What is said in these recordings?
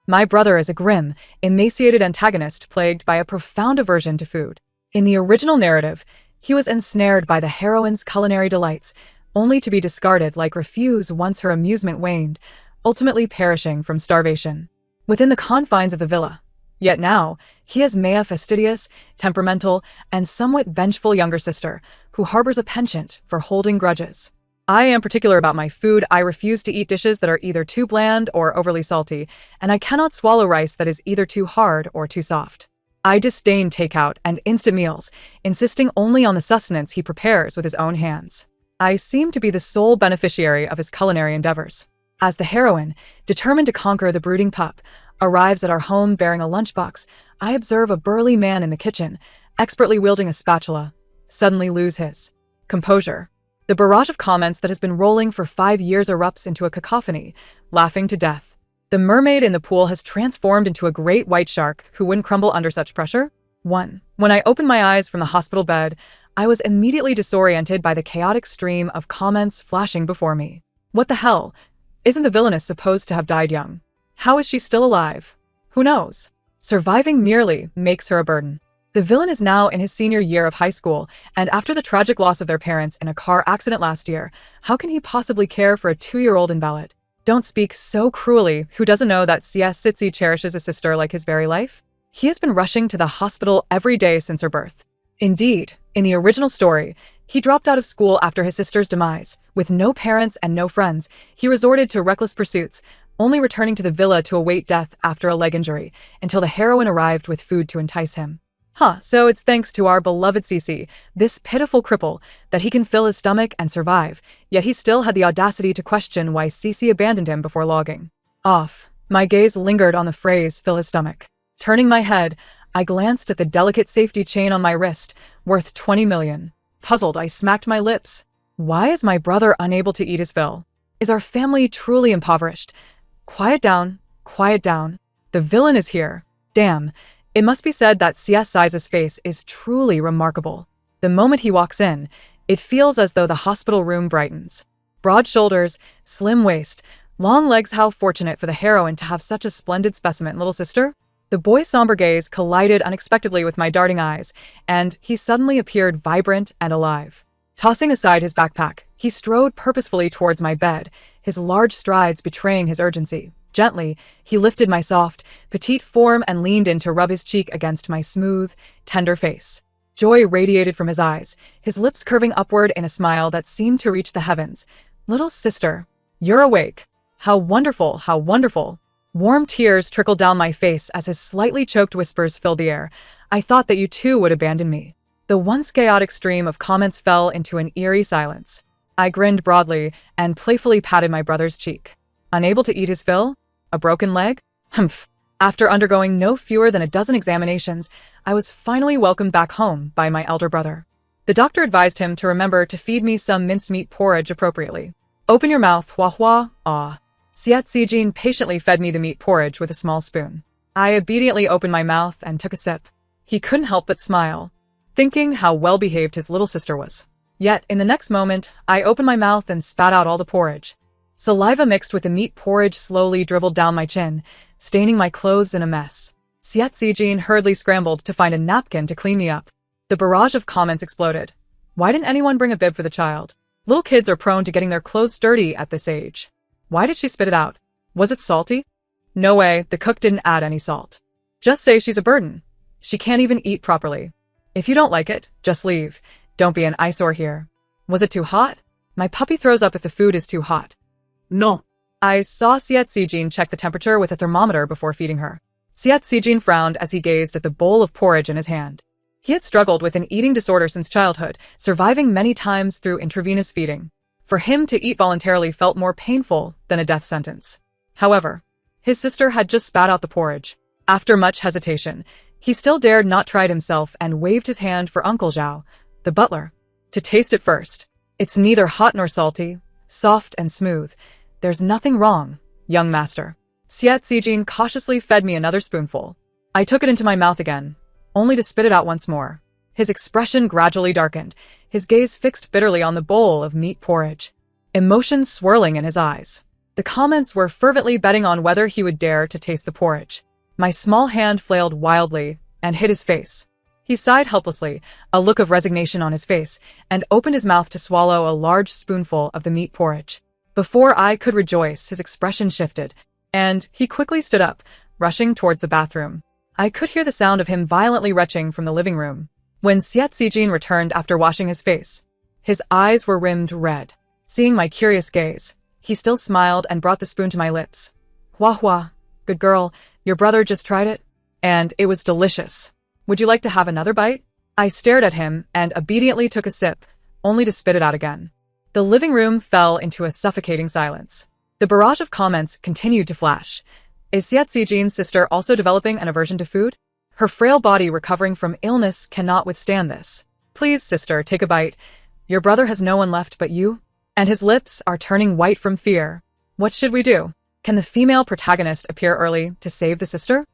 My brother is a grim, emaciated antagonist plagued by a profound aversion to food. In the original narrative, he was ensnared by the heroine's culinary delights, only to be discarded like refuse once her amusement waned, ultimately perishing from starvation within the confines of the villa. Yet now, he has Maya, fastidious, temperamental, and somewhat vengeful younger sister, who harbors a penchant for holding grudges. I am particular about my food. I refuse to eat dishes that are either too bland or overly salty, and I cannot swallow rice that is either too hard or too soft. I disdain takeout and instant meals, insisting only on the sustenance he prepares with his own hands. I seem to be the sole beneficiary of his culinary endeavors. As the heroine, determined to conquer the brooding pup, arrives at our home bearing a lunchbox, I observe a burly man in the kitchen, expertly wielding a spatula, suddenly lose his composure. The barrage of comments that has been rolling for 5 years erupts into a cacophony, laughing to death. The mermaid in the pool has transformed into a great white shark who wouldn't crumble under such pressure. 1. When I opened my eyes from the hospital bed, I was immediately disoriented by the chaotic stream of comments flashing before me. What the hell? Isn't the villainess supposed to have died young? How is she still alive? Who knows? Surviving merely makes her a burden. The villain is now in his senior year of high school, and after the tragic loss of their parents in a car accident last year, how can he possibly care for a 2-year-old invalid? Don't speak so cruelly. Who doesn't know that C.S. Sitsi cherishes a sister like his very life? He has been rushing to the hospital every day since her birth. Indeed, in the original story, he dropped out of school after his sister's demise. With no parents and no friends, he resorted to reckless pursuits, only returning to the villa to await death after a leg injury, until the heroine arrived with food to entice him. So it's thanks to our beloved Cece, this pitiful cripple, that he can fill his stomach and survive, yet he still had the audacity to question why Cece abandoned him before logging off. My gaze lingered on the phrase, fill his stomach. Turning my head, I glanced at the delicate safety chain on my wrist, worth 20 million. Puzzled, I smacked my lips. Why is my brother unable to eat his fill? Is our family truly impoverished? Quiet down, quiet down. The villain is here. Damn. It must be said that C.S. Size's face is truly remarkable. The moment he walks in, it feels as though the hospital room brightens. Broad shoulders, slim waist, long legs. How fortunate for the heroine to have such a splendid specimen, little sister. The boy's somber gaze collided unexpectedly with my darting eyes, and he suddenly appeared vibrant and alive. Tossing aside his backpack, he strode purposefully towards my bed, his large strides betraying his urgency. Gently, he lifted my soft, petite form and leaned in to rub his cheek against my smooth, tender face. Joy radiated from his eyes, his lips curving upward in a smile that seemed to reach the heavens. Little sister, you're awake. How wonderful, how wonderful. Warm tears trickled down my face as his slightly choked whispers filled the air. I thought that you too would abandon me. The once chaotic stream of comments fell into an eerie silence. I grinned broadly and playfully patted my brother's cheek. Unable to eat his fill? A broken leg? Humph. After undergoing no fewer than a dozen examinations, I was finally welcomed back home by my elder brother. The doctor advised him to remember to feed me some minced meat porridge appropriately. Open your mouth, hua hua, ah. Siet Sijin patiently fed me the meat porridge with a small spoon. I obediently opened my mouth and took a sip. He couldn't help but smile, thinking how well-behaved his little sister was. Yet, in the next moment, I opened my mouth and spat out all the porridge. Saliva mixed with the meat porridge slowly dribbled down my chin, staining my clothes in a mess. Siet Sijin hurriedly scrambled to find a napkin to clean me up. The barrage of comments exploded. Why didn't anyone bring a bib for the child? Little kids are prone to getting their clothes dirty at this age. Why did she spit it out? Was it salty? No way, the cook didn't add any salt. Just say she's a burden. She can't even eat properly. If you don't like it, just leave. Don't be an eyesore here. Was it too hot? My puppy throws up if the food is too hot. No. I saw Siet Sijin check the temperature with a thermometer before feeding her. Siet Sijin frowned as he gazed at the bowl of porridge in his hand. He had struggled with an eating disorder since childhood, surviving many times through intravenous feeding. For him to eat voluntarily felt more painful than a death sentence. However, his sister had just spat out the porridge. After much hesitation, he still dared not try it himself and waved his hand for Uncle Zhao, the butler, to taste it first. It's neither hot nor salty, soft and smooth. There's nothing wrong, young master. Siet Sijin cautiously fed me another spoonful. I took it into my mouth again, only to spit it out once more. His expression gradually darkened, his gaze fixed bitterly on the bowl of meat porridge, emotions swirling in his eyes. The comments were fervently betting on whether he would dare to taste the porridge. My small hand flailed wildly and hit his face. He sighed helplessly, a look of resignation on his face, and opened his mouth to swallow a large spoonful of the meat porridge. Before I could rejoice, his expression shifted, and he quickly stood up, rushing towards the bathroom. I could hear the sound of him violently retching from the living room. When Xiet Zijin returned after washing his face, his eyes were rimmed red. Seeing my curious gaze, he still smiled and brought the spoon to my lips. Hua hua, good girl, your brother just tried it, and it was delicious. Would you like to have another bite? I stared at him and obediently took a sip, only to spit it out again. The living room fell into a suffocating silence. The barrage of comments continued to flash. Is Xiet Zijin's sister also developing an aversion to food? Her frail body recovering from illness cannot withstand this. Please, sister, take a bite. Your brother has no one left but you, and his lips are turning white from fear. What should we do? Can the female protagonist appear early to save the sister?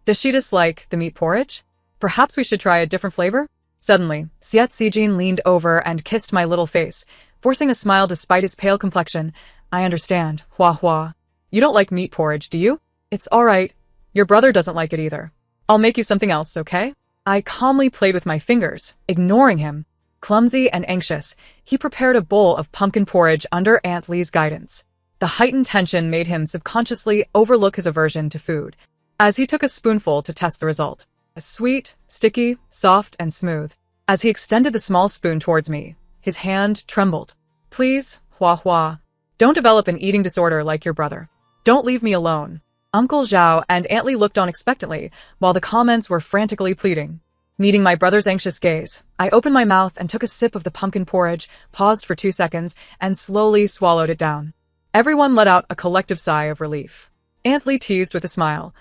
Does she dislike the meat porridge? Perhaps we should try a different flavor? Suddenly, Xiet Zijin leaned over and kissed my little face, forcing a smile despite his pale complexion. I understand, Hua Hua. You don't like meat porridge, do you? It's all right. Your brother doesn't like it either. I'll make you something else, okay? I calmly played with my fingers, ignoring him. Clumsy and anxious, he prepared a bowl of pumpkin porridge under Aunt Lee's guidance. The heightened tension made him subconsciously overlook his aversion to food, as he took a spoonful to test the result. Sweet, sticky, soft, and smooth. As he extended the small spoon towards me, his hand trembled. Please, Hua Hua, don't develop an eating disorder like your brother. Don't leave me alone. Uncle Zhao and Aunt Lee looked on expectantly, while the comments were frantically pleading. Meeting my brother's anxious gaze, I opened my mouth and took a sip of the pumpkin porridge, paused for 2 seconds, and slowly swallowed it down. Everyone let out a collective sigh of relief. Aunt Lee teased with a smile.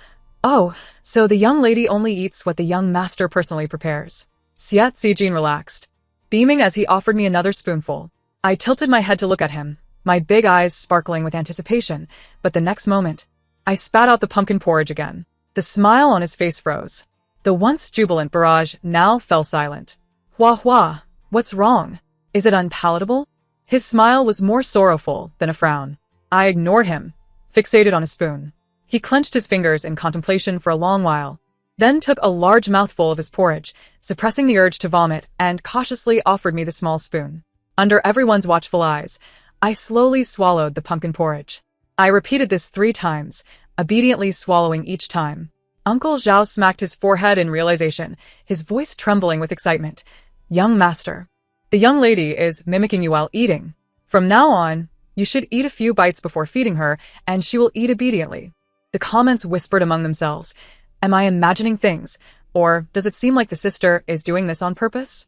Oh, so the young lady only eats what the young master personally prepares. Xiet Zijin relaxed, beaming as he offered me another spoonful. I tilted my head to look at him, my big eyes sparkling with anticipation, but the next moment, I spat out the pumpkin porridge again. The smile on his face froze. The once jubilant barrage now fell silent. Hua Hua, what's wrong? Is it unpalatable? His smile was more sorrowful than a frown. I ignored him, fixated on a spoon. He clenched his fingers in contemplation for a long while, then took a large mouthful of his porridge, suppressing the urge to vomit, and cautiously offered me the small spoon. Under everyone's watchful eyes, I slowly swallowed the pumpkin porridge. I repeated this 3 times, obediently swallowing each time. Uncle Zhao smacked his forehead in realization, his voice trembling with excitement. Young master, the young lady is mimicking you while eating. From now on, you should eat a few bites before feeding her, and she will eat obediently. The comments whispered among themselves. Am I imagining things, or does it seem like the sister is doing this on purpose?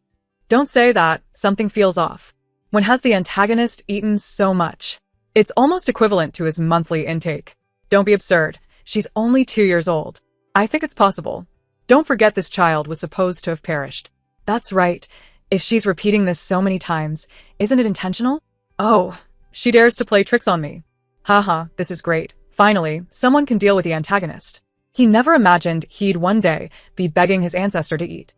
Don't say that, something feels off. When has the antagonist eaten so much? It's almost equivalent to his monthly intake. Don't be absurd, she's only 2 years old. I think it's possible. Don't forget this child was supposed to have perished. That's right, if she's repeating this so many times, isn't it intentional? Oh, she dares to play tricks on me. Haha, this is great. Finally, someone can deal with the antagonist. He never imagined he'd one day be begging his ancestor to eat.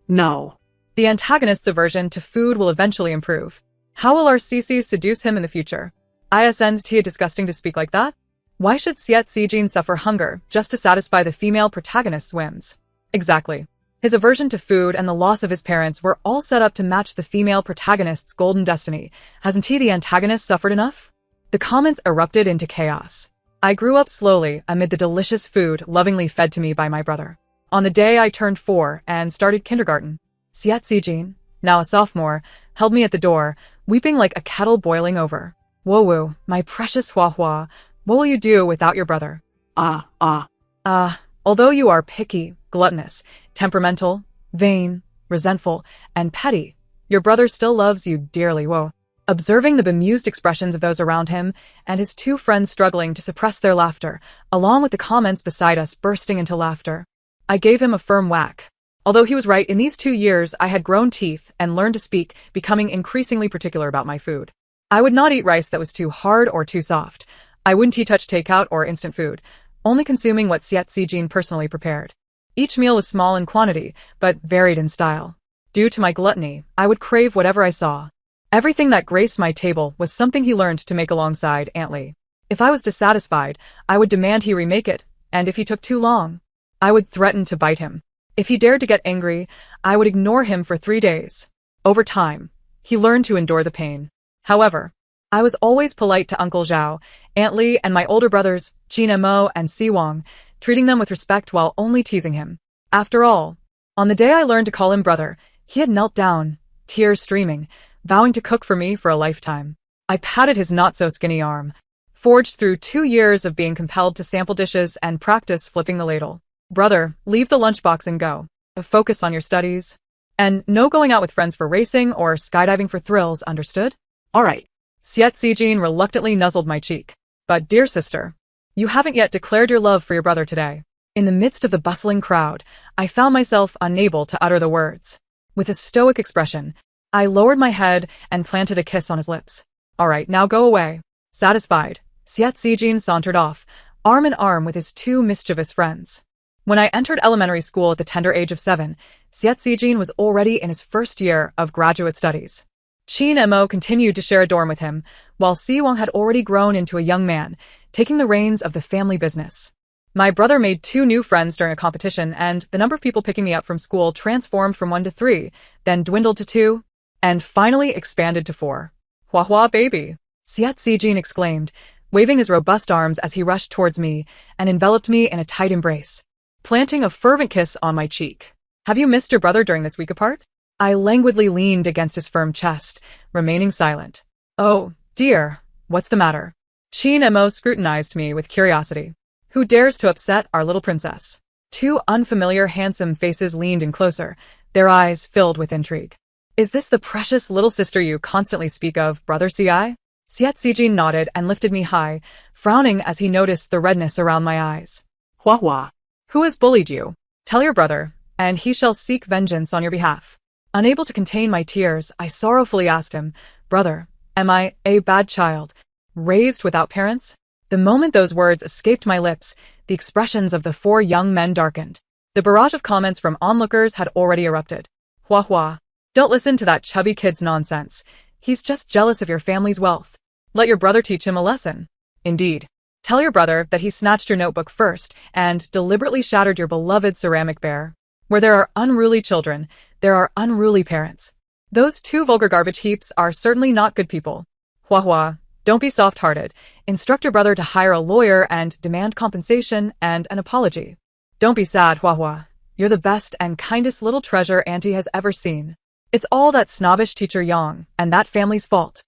No. The antagonist's aversion to food will eventually improve. How will our Cece seduce him in the future? Isn't it disgusting to speak like that? Why should Xiet Zijin suffer hunger just to satisfy the female protagonist's whims? Exactly. His aversion to food and the loss of his parents were all set up to match the female protagonist's golden destiny. Hasn't he, the antagonist, suffered enough? The comments erupted into chaos. I grew up slowly amid the delicious food lovingly fed to me by my brother. On the day I turned 4 and started kindergarten, Xiet Zijin, now a sophomore, held me at the door, weeping like a kettle boiling over. Whoa, my precious Hua Hua, what will you do without your brother? Although you are picky, gluttonous, temperamental, vain, resentful, and petty, your brother still loves you dearly. Whoa. Observing the bemused expressions of those around him and his 2 friends struggling to suppress their laughter, along with the comments beside us bursting into laughter, I gave him a firm whack. Although he was right, in these 2 years I had grown teeth and learned to speak, becoming increasingly particular about my food. I would not eat rice that was too hard or too soft. I wouldn't touch takeout or instant food, only consuming what Xiet Zijin personally prepared. Each meal was small in quantity, but varied in style. Due to my gluttony, I would crave whatever I saw. Everything that graced my table was something he learned to make alongside Aunt Lee. If I was dissatisfied, I would demand he remake it, and if he took too long, I would threaten to bite him. If he dared to get angry, I would ignore him for 3 days. Over time, he learned to endure the pain. However, I was always polite to Uncle Zhao, Aunt Li, and my older brothers, Qin Mo and Si Wang, treating them with respect while only teasing him. After all, on the day I learned to call him brother, he had knelt down, tears streaming, vowing to cook for me for a lifetime. I patted his not-so-skinny arm, forged through 2 years of being compelled to sample dishes and practice flipping the ladle. Brother, leave the lunchbox and go. Focus on your studies. And no going out with friends for racing or skydiving for thrills, understood? All right. Xiet Zijin reluctantly nuzzled my cheek. But dear sister, you haven't yet declared your love for your brother today. In the midst of the bustling crowd, I found myself unable to utter the words. With a stoic expression, I lowered my head and planted a kiss on his lips. All right, now go away. Satisfied, Xiet Zijin sauntered off, arm in arm with his 2 mischievous friends. When I entered elementary school at the tender age of 7, Xiet Zijin was already in his first year of graduate studies. Qin Mo continued to share a dorm with him, while Si Wang had already grown into a young man, taking the reins of the family business. My brother made 2 new friends during a competition, and the number of people picking me up from school transformed from 1 to 3, then dwindled to 2, and finally expanded to 4. Hua hua baby, Xiet Zijin exclaimed, waving his robust arms as he rushed towards me and enveloped me in a tight embrace, planting a fervent kiss on my cheek. Have you missed your brother during this week apart? I languidly leaned against his firm chest, remaining silent. Oh, dear, what's the matter? Qin Mo scrutinized me with curiosity. Who dares to upset our little princess? 2 unfamiliar handsome faces leaned in closer, their eyes filled with intrigue. Is this the precious little sister you constantly speak of, brother Ci? Xiet Zijin nodded and lifted me high, frowning as he noticed the redness around my eyes. Hua hua. Who has bullied you? Tell your brother, and he shall seek vengeance on your behalf. Unable to contain my tears, I sorrowfully asked him, Brother, am I a bad child, raised without parents? The moment those words escaped my lips, the expressions of the 4 young men darkened. The barrage of comments from onlookers had already erupted. Hua hua. Don't listen to that chubby kid's nonsense. He's just jealous of your family's wealth. Let your brother teach him a lesson. Indeed. Tell your brother that he snatched your notebook first and deliberately shattered your beloved ceramic bear. Where there are unruly children, there are unruly parents. Those 2 vulgar garbage heaps are certainly not good people. Hua hua, don't be soft-hearted. Instruct your brother to hire a lawyer and demand compensation and an apology. Don't be sad, Hua hua. You're the best and kindest little treasure Auntie has ever seen. It's all that snobbish teacher Yang and that family's fault.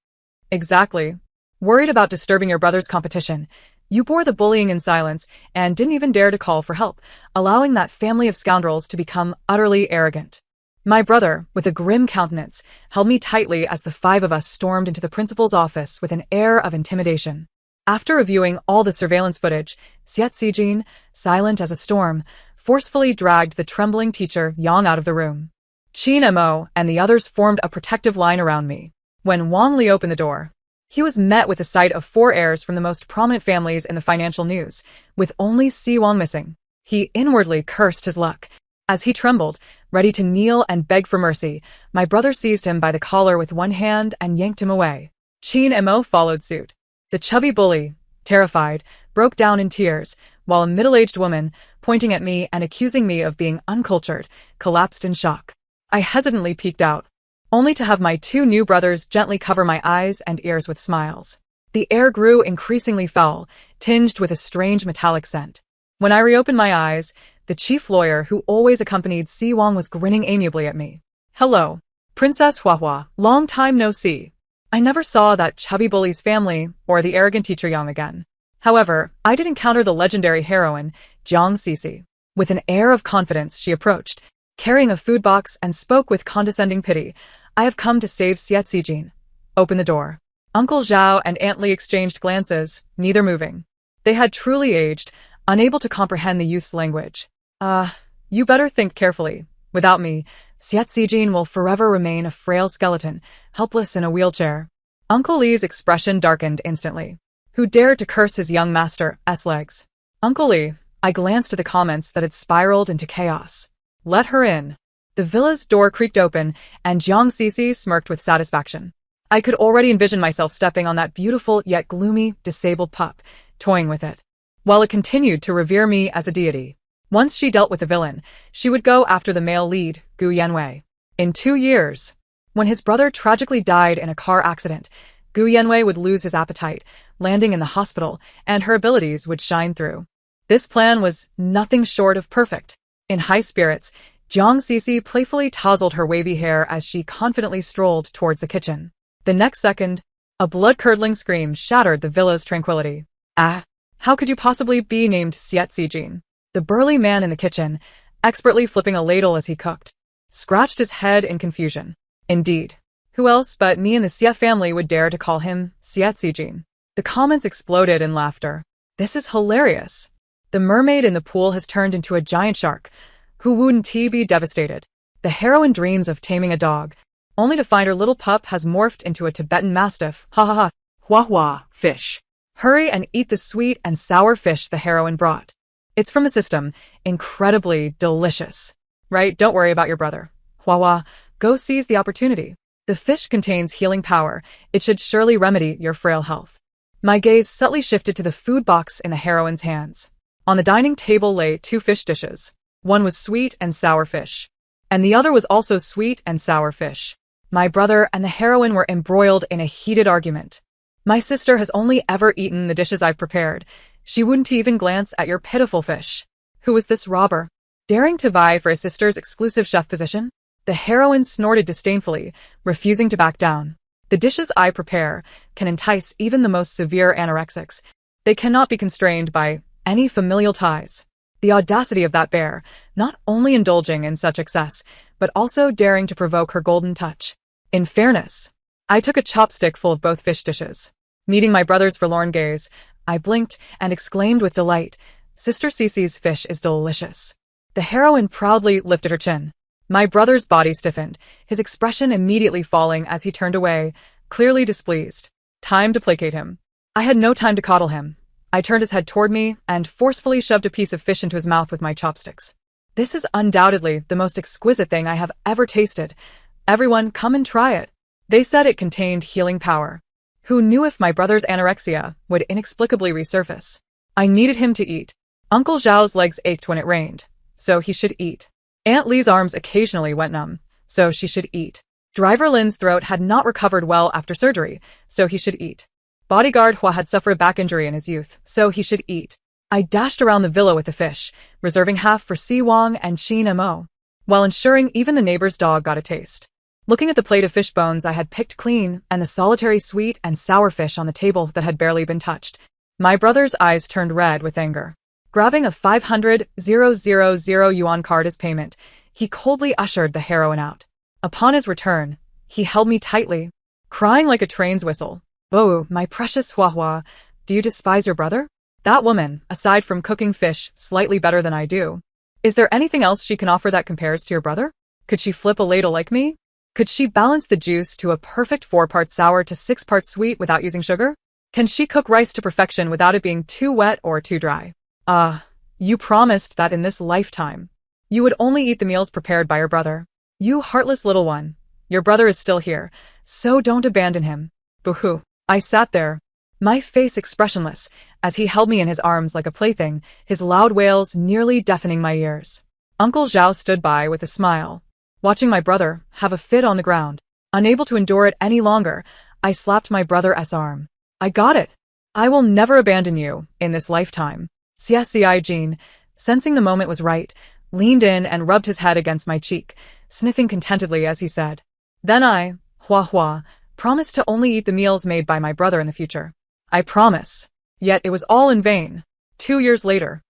Exactly. Worried about disturbing your brother's competition, you bore the bullying in silence and didn't even dare to call for help, allowing that family of scoundrels to become utterly arrogant. My brother, with a grim countenance, held me tightly as the 5 of us stormed into the principal's office with an air of intimidation. After reviewing all the surveillance footage, Xiet Zijin, silent as a storm, forcefully dragged the trembling teacher Yang out of the room. Qin Mo and the others formed a protective line around me. When Wang Li opened the door, he was met with the sight of 4 heirs from the most prominent families in the financial news, with only Si Wang missing. He inwardly cursed his luck. As he trembled, ready to kneel and beg for mercy, my brother seized him by the collar with one hand and yanked him away. Qin Mo followed suit. The chubby bully, terrified, broke down in tears, while a middle-aged woman, pointing at me and accusing me of being uncultured, collapsed in shock. I hesitantly peeked out, only to have my 2 new brothers gently cover my eyes and ears with smiles. The air grew increasingly foul, tinged with a strange metallic scent. When I reopened my eyes, the chief lawyer who always accompanied Si Wang was grinning amiably at me. Hello, Princess Hua hua, long time no see. I never saw that chubby bully's family or the arrogant teacher Yang again. However, I did encounter the legendary heroine, Jiang Sisi. With an air of confidence, she approached, carrying a food box, and spoke with condescending pity. I have come to save Xiet Zijin. Open the door. Uncle Zhao and Aunt Li exchanged glances, neither moving. They had truly aged, unable to comprehend the youth's language. You better think carefully. Without me, Xiet Zijin will forever remain a frail skeleton, helpless in a wheelchair. Uncle Li's expression darkened instantly. Who dared to curse his young master's legs? Uncle Li, I glanced at the comments that had spiraled into chaos. Let her in. The villa's door creaked open, and Jiang Sisi smirked with satisfaction. I could already envision myself stepping on that beautiful yet gloomy, disabled pup, toying with it, while it continued to revere me as a deity. Once she dealt with the villain, she would go after the male lead, Gu Yanwei. In 2 years, when his brother tragically died in a car accident, Gu Yanwei would lose his appetite, landing in the hospital, and her abilities would shine through. This plan was nothing short of perfect. In high spirits, Jiang Sisi playfully tousled her wavy hair as she confidently strolled towards the kitchen. The next second, a blood-curdling scream shattered the villa's tranquility. Ah, how could you possibly be named Xiet Zijin? The burly man in the kitchen, expertly flipping a ladle as he cooked, scratched his head in confusion. Indeed, who else but me and the Xie family would dare to call him Xiet Zijin? The comments exploded in laughter. This is hilarious. The mermaid in the pool has turned into a giant shark. Who wouldn't be devastated? The heroine dreams of taming a dog, only to find her little pup has morphed into a Tibetan mastiff. Ha ha ha. Hua hua, fish. Hurry and eat the sweet and sour fish the heroine brought. It's from the system. Incredibly delicious. Right, don't worry about your brother. Hua hua, go seize the opportunity. The fish contains healing power. It should surely remedy your frail health. My gaze subtly shifted to the food box in the heroine's hands. On the dining table lay 2 fish dishes. One was sweet and sour fish, and the other was also sweet and sour fish. My brother and the heroine were embroiled in a heated argument. My sister has only ever eaten the dishes I've prepared. She wouldn't even glance at your pitiful fish. Who was this robber, daring to vie for his sister's exclusive chef position? The heroine snorted disdainfully, refusing to back down. The dishes I prepare can entice even the most severe anorexics. They cannot be constrained by any familial ties. The audacity of that bear, not only indulging in such excess, but also daring to provoke her golden touch. In fairness, I took a chopstick full of both fish dishes. Meeting my brother's forlorn gaze, I blinked and exclaimed with delight, Sister Cece's fish is delicious. The heroine proudly lifted her chin. My brother's body stiffened, his expression immediately falling as he turned away, clearly displeased. Time to placate him. I had no time to coddle him. I turned his head toward me and forcefully shoved a piece of fish into his mouth with my chopsticks. This is undoubtedly the most exquisite thing I have ever tasted. Everyone, come and try it. They said it contained healing power. Who knew if my brother's anorexia would inexplicably resurface? I needed him to eat. Uncle Zhao's legs ached when it rained, so he should eat. Aunt Lee's arms occasionally went numb, so she should eat. Driver Lin's throat had not recovered well after surgery, so he should eat. Bodyguard Hua had suffered a back injury in his youth, so he should eat. I dashed around the villa with the fish, reserving half for Si Wang and Qin Mo, while ensuring even the neighbor's dog got a taste. Looking at the plate of fish bones I had picked clean and the solitary sweet and sour fish on the table that had barely been touched, my brother's eyes turned red with anger. Grabbing a 500,000 yuan card as payment, he coldly ushered the heroine out. Upon his return, he held me tightly, crying like a train's whistle. "Oh, my precious Hua Hua, do you despise your brother? That woman, aside from cooking fish slightly better than I do, is there anything else she can offer that compares to your brother? Could she flip a ladle like me? Could she balance the juice to a perfect 4 parts sour to 6 parts sweet without using sugar? Can she cook rice to perfection without it being too wet or too dry? You promised that in this lifetime, you would only eat the meals prepared by your brother. You heartless little one. Your brother is still here, so don't abandon him." Boo-hoo. I sat there, my face expressionless, as he held me in his arms like a plaything, his loud wails nearly deafening my ears. Uncle Zhao stood by with a smile, watching my brother have a fit on the ground. Unable to endure it any longer, I slapped my brother's arm. "I got it. I will never abandon you in this lifetime." Xie Jin, sensing the moment was right, leaned in and rubbed his head against my cheek, sniffing contentedly as he said, "Then I, Hua Hua, promise to only eat the meals made by my brother in the future. I promise." Yet it was all in vain. 2 years later,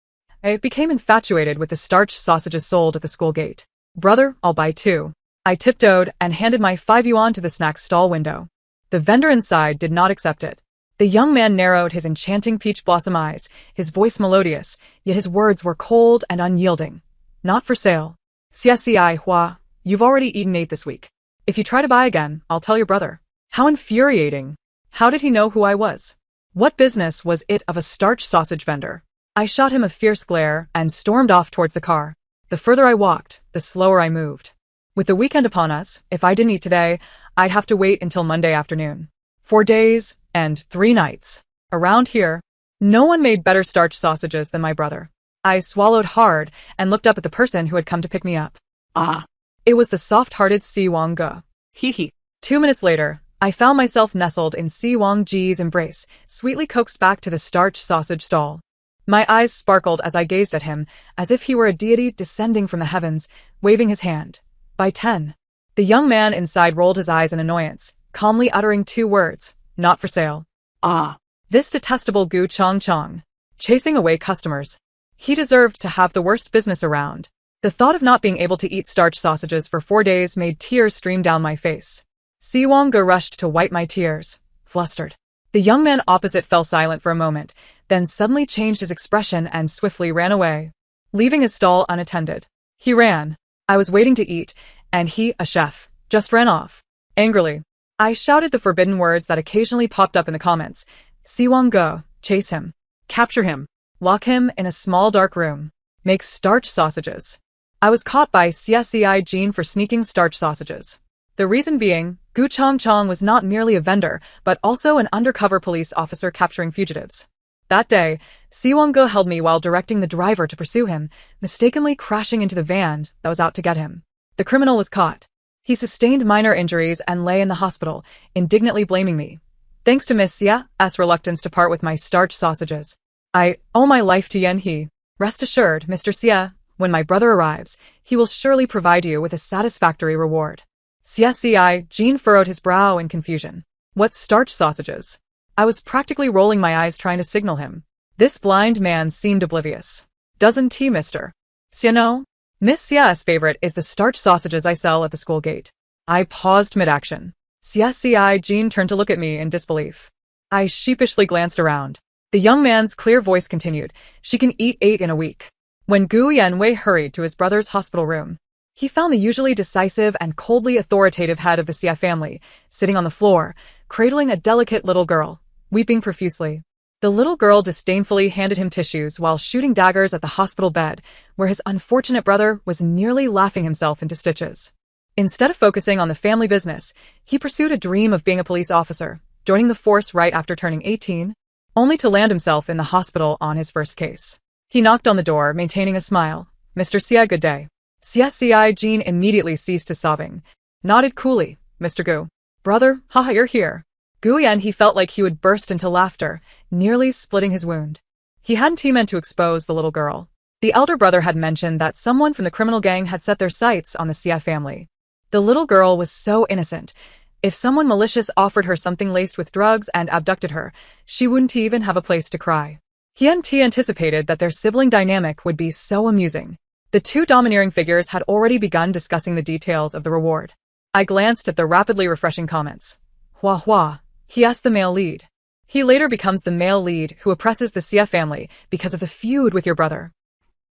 I became infatuated with the Starch sausages sold at the school gate. "Brother, I'll buy 2. I tiptoed and handed my 5 yuan to the snack stall window. The vendor inside did not accept it. The young man narrowed his enchanting peach blossom eyes, his voice melodious, yet his words were cold and unyielding. "Not for sale. Xie Hua, you've already eaten 8 this week. If you try to buy again, I'll tell your brother." How infuriating. How did he know who I was? What business was it of a starch sausage vendor? I shot him a fierce glare and stormed off towards the car. The further I walked, the slower I moved. With the weekend upon us, if I didn't eat today, I'd have to wait until Monday afternoon. 4 days and 3 nights. Around here, no one made better starch sausages than my brother. I swallowed hard and looked up at the person who had come to pick me up. Ah. It was the soft-hearted Si Wang-ge. Hee hee. 2 minutes later, I found myself nestled in Si Wang-ji's embrace, sweetly coaxed back to the starch sausage stall. My eyes sparkled as I gazed at him, as if he were a deity descending from the heavens, waving his hand. By 10. The young man inside rolled his eyes in annoyance, calmly uttering 2 words, "Not for sale." Ah. This detestable Gu Chong Chong. Chasing away customers. He deserved to have the worst business around. The thought of not being able to eat starch sausages for 4 days made tears stream down my face. Si Wang-ge rushed to wipe my tears, flustered. The young man opposite fell silent for a moment, then suddenly changed his expression and swiftly ran away, leaving his stall unattended. He ran. I was waiting to eat, and he, a chef, just ran off. Angrily, I shouted the forbidden words that occasionally popped up in the comments. Si Wang-ge, chase him. Capture him. Lock him in a small dark room. Make starch sausages. I was caught by CSEI Jean for sneaking starch sausages. The reason being, Gu Chong Chong was not merely a vendor, but also an undercover police officer capturing fugitives. That day, Si Wang-ge held me while directing the driver to pursue him, mistakenly crashing into the van that was out to get him. The criminal was caught. He sustained minor injuries and lay in the hospital, indignantly blaming me. Thanks to Miss Xia's reluctance to part with my starch sausages, I owe my life to Yan He. Rest assured, Mr. Xia, when my brother arrives, he will surely provide you with a satisfactory reward. CSCI, Jean furrowed his brow in confusion. What starch sausages? I was practically rolling my eyes trying to signal him. This blind man seemed oblivious. Doesn't he, Mr. Xia know? Miss Xia's favorite is the starch sausages I sell at the school gate. I paused mid-action. CSCI, Jean turned to look at me in disbelief. I sheepishly glanced around. The young man's clear voice continued. She can eat 8 in a week. When Gu Yanwei hurried to his brother's hospital room, he found the usually decisive and coldly authoritative head of the Xia family, sitting on the floor, cradling a delicate little girl, weeping profusely. The little girl disdainfully handed him tissues while shooting daggers at the hospital bed, where his unfortunate brother was nearly laughing himself into stitches. Instead of focusing on the family business, he pursued a dream of being a police officer, joining the force right after turning 18, only to land himself in the hospital on his first case. He knocked on the door, maintaining a smile. Mr. Xia, good day. CSCI Jean immediately ceased his sobbing, nodded coolly. Mr. Gu. Brother, haha, you're here. Gu Yan, he felt like he would burst into laughter, nearly splitting his wound. He hadn't meant to expose the little girl. The elder brother had mentioned that someone from the criminal gang had set their sights on the Xia family. The little girl was so innocent. If someone malicious offered her something laced with drugs and abducted her, she wouldn't even have a place to cry. He hadn't anticipated that their sibling dynamic would be so amusing. The 2 domineering figures had already begun discussing the details of the reward. I glanced at the rapidly refreshing comments. Hua Hua, he asked the male lead. He later becomes the male lead who oppresses the Xia family because of the feud with your brother.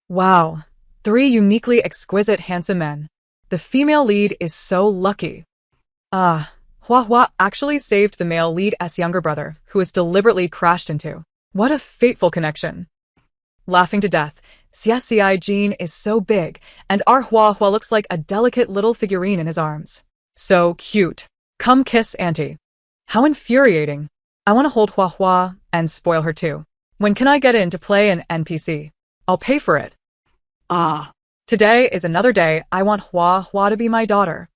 Wow, 3 uniquely exquisite handsome men. The female lead is so lucky. Hua Hua actually saved the male lead's younger brother, who was deliberately crashed into. What a fateful connection. Laughing to death, CSCI Jean is so big, and our Hua Hua looks like a delicate little figurine in his arms. So cute. Come kiss Auntie. How infuriating. I want to hold Hua Hua and spoil her too. When can I get in to play an NPC? I'll pay for it. Today is another day I want Hua Hua to be my daughter.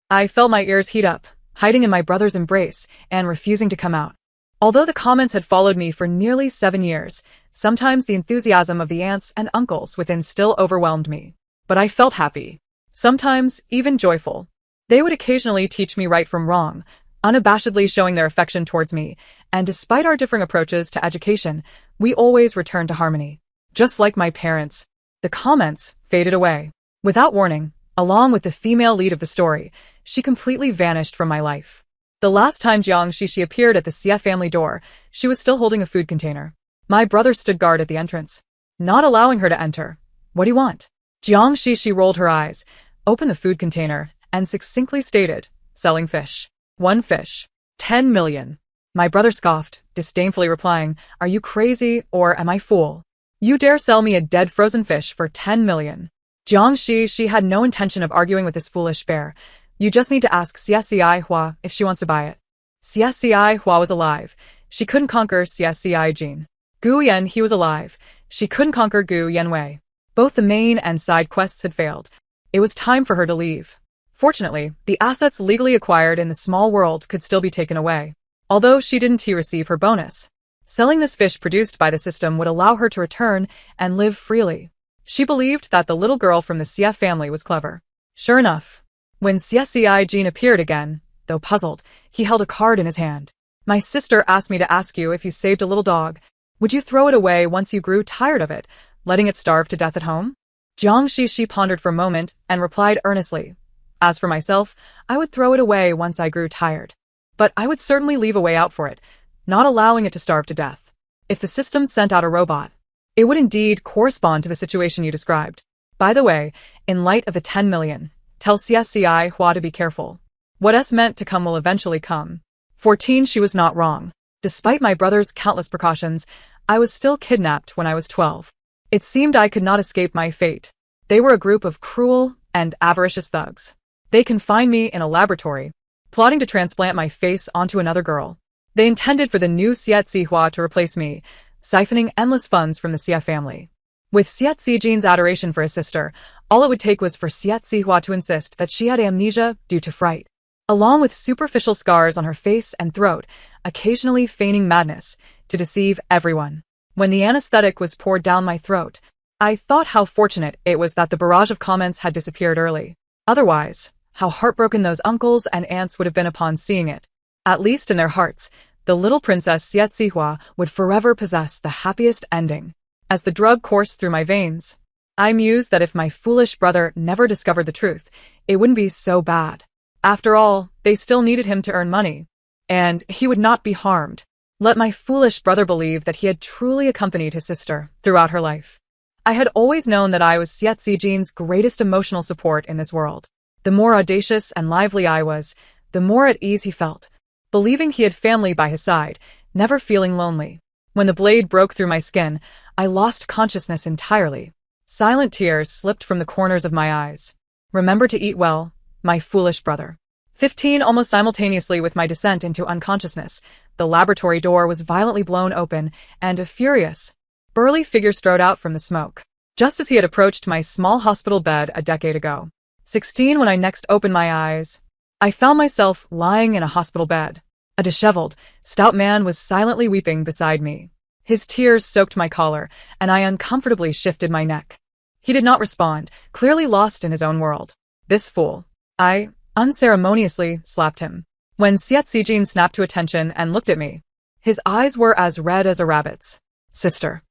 I felt my ears heat up, hiding in my brother's embrace and refusing to come out. Although the comments had followed me for nearly 7 years, sometimes the enthusiasm of the aunts and uncles within still overwhelmed me. But I felt happy. Sometimes even joyful. They would occasionally teach me right from wrong, unabashedly showing their affection towards me, and despite our differing approaches to education, we always returned to harmony. Just like my parents. The comments faded away. Without warning, along with the female lead of the story, she completely vanished from my life. The last time Jiang Shishi appeared at the Xia family door, she was still holding a food container. My brother stood guard at the entrance, not allowing her to enter. What do you want? Jiang Shishi rolled her eyes, opened the food container, and succinctly stated, selling fish. 1 fish. 10 million. My brother scoffed, disdainfully replying, are you crazy or am I fool? You dare sell me a dead frozen fish for 10 million? She had no intention of arguing with this foolish bear. You just need to ask CSCI Hua if she wants to buy it. CSCI Hua was alive. She couldn't conquer CSCI Jin. Gu Yan, he was alive. She couldn't conquer Gu Yanwei. Both the main and side quests had failed. It was time for her to leave. Fortunately, the assets legally acquired in the small world could still be taken away. Although she didn't receive her bonus. Selling this fish produced by the system would allow her to return and live freely. She believed that the little girl from the CF family was clever. Sure enough, when CSCI Jean appeared again, though puzzled, he held a card in his hand. My sister asked me to ask you if you saved a little dog. Would you throw it away once you grew tired of it, letting it starve to death at home? Jiang Shi pondered for a moment and replied earnestly. As for myself, I would throw it away once I grew tired. But I would certainly leave a way out for it, not allowing it to starve to death. If the system sent out a robot, it would indeed correspond to the situation you described. By the way, in light of the 10 million, tell CSCI Hua to be careful. What's meant to come will eventually come. 14 She was not wrong. Despite my brother's countless precautions, I was still kidnapped when I was 12. It seemed I could not escape my fate. They were a group of cruel and avaricious thugs. They confined me in a laboratory, plotting to transplant my face onto another girl. They intended for the new Xietzi Hua to replace me, siphoning endless funds from the Xie family. With Xietzi Jin's adoration for his sister, all it would take was for Xietzi Hua to insist that she had amnesia due to fright, along with superficial scars on her face and throat, occasionally feigning madness, to deceive everyone. When the anesthetic was poured down my throat, I thought how fortunate it was that the barrage of comments had disappeared early. Otherwise, how heartbroken those uncles and aunts would have been upon seeing it. At least in their hearts, the little princess Xietzi Hua would forever possess the happiest ending. As the drug coursed through my veins, I mused that if my foolish brother never discovered the truth, it wouldn't be so bad. After all, they still needed him to earn money. And he would not be harmed. Let my foolish brother believe that he had truly accompanied his sister throughout her life. I had always known that I was Xietzi Jin's greatest emotional support in this world. The more audacious and lively I was, the more at ease he felt, believing he had family by his side, never feeling lonely. When the blade broke through my skin, I lost consciousness entirely. Silent tears slipped from the corners of my eyes. Remember to eat well, my foolish brother. 15 Almost simultaneously with my descent into unconsciousness, the laboratory door was violently blown open, and a furious, burly figure strode out from the smoke, just as he had approached my small hospital bed a decade ago. 16 When I next opened my eyes, I found myself lying in a hospital bed. A disheveled, stout man was silently weeping beside me. His tears soaked my collar, and I uncomfortably shifted my neck. He did not respond, clearly lost in his own world. This fool. I unceremoniously slapped him. When Xietzi Jin snapped to attention and looked at me, his eyes were as red as a rabbit's. Sister.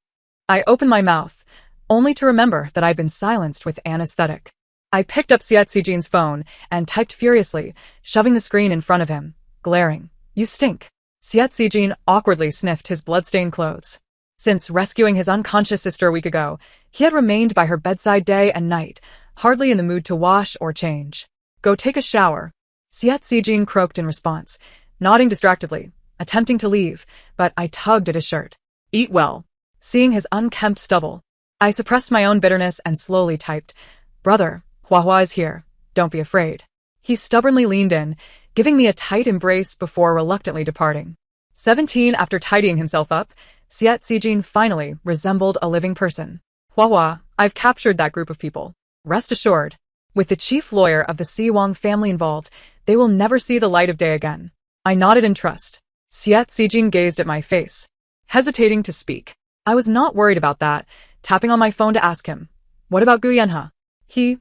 I opened my mouth, only to remember that I'd been silenced with anesthetic. I picked up Xietzi Jin's phone and typed furiously, shoving the screen in front of him, glaring. You stink. Xietzi Jin awkwardly sniffed his blood-stained clothes. Since rescuing his unconscious sister a week ago, he had remained by her bedside day and night, hardly in the mood to wash or change. Go take a shower. Xietzi Jin croaked in response, nodding distractedly, attempting to leave, but I tugged at his shirt. Eat well. Seeing his unkempt stubble, I suppressed my own bitterness and slowly typed, Brother, Hua is here. Don't be afraid. He stubbornly leaned in, giving me a tight embrace before reluctantly departing. 17 After tidying himself up, Xietzi Jin finally resembled a living person. Hua, I've captured that group of people. Rest assured. With the chief lawyer of the Si Wang family involved, they will never see the light of day again. I nodded in trust. Xietzi Jin gazed at my face, hesitating to speak. I was not worried about that, tapping on my phone to ask him, what about Gu Yanhe? He,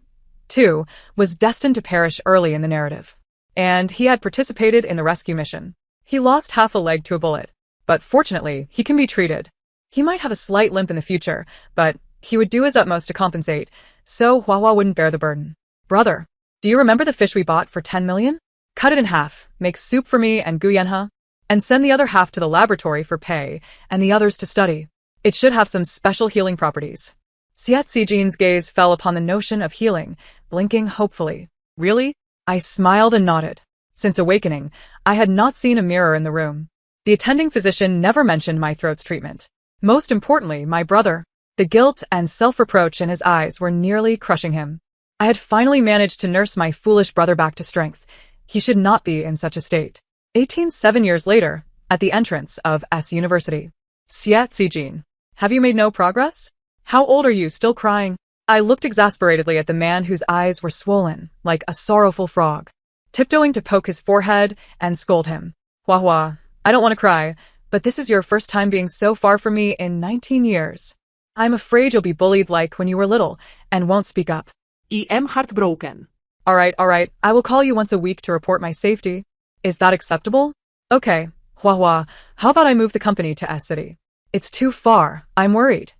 too, was destined to perish early in the narrative. And he had participated in the rescue mission. He lost half a leg to a bullet, but fortunately, he can be treated. He might have a slight limp in the future, but he would do his utmost to compensate, so Hua wouldn't bear the burden. Brother, do you remember the fish we bought for 10 million? Cut it in half, make soup for me and Gu Yanhe, and send the other half to the laboratory for pay and the others to study. It should have some special healing properties. Xietzi Jin's gaze fell upon the notion of healing, blinking hopefully. Really? I smiled and nodded. Since awakening, I had not seen a mirror in the room. The attending physician never mentioned my throat's treatment. Most importantly, my brother. The guilt and self-reproach in his eyes were nearly crushing him. I had finally managed to nurse my foolish brother back to strength. He should not be in such a state. 7 years later, at the entrance of S University. Xie Zijin. Have you made no progress? How old are you, still crying? I looked exasperatedly at the man whose eyes were swollen, like a sorrowful frog, tiptoeing to poke his forehead and scold him. Hua hua, I don't want to cry, but this is your first time being so far from me in 19 years. I'm afraid you'll be bullied like when you were little and won't speak up. I am heartbroken. All right, I will call you once a week to report my safety. Is that acceptable? Okay, Hua hua, how about I move the company to S City? It's too far, I'm worried.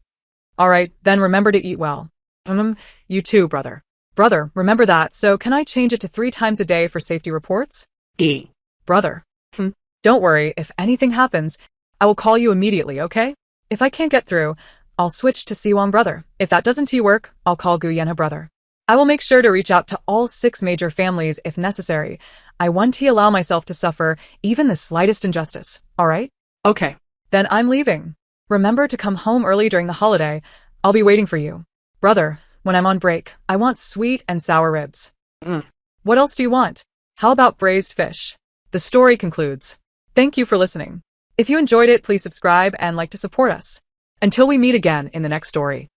All right, then remember to eat well. You too, brother. Brother, remember that, so can I change it to 3 times a day for safety reports? Brother. Don't worry, if anything happens, I will call you immediately, okay? If I can't get through, I'll switch to Siwon brother. If that doesn't work, I'll call Guyenha brother. I will make sure to reach out to all 6 major families if necessary. I won't allow myself to suffer even the slightest injustice, alright? Okay. Then I'm leaving. Remember to come home early during the holiday. I'll be waiting for you. Brother, when I'm on break, I want sweet and sour ribs. What else do you want? How about braised fish? The story concludes. Thank you for listening. If you enjoyed it, please subscribe and like to support us. Until we meet again in the next story.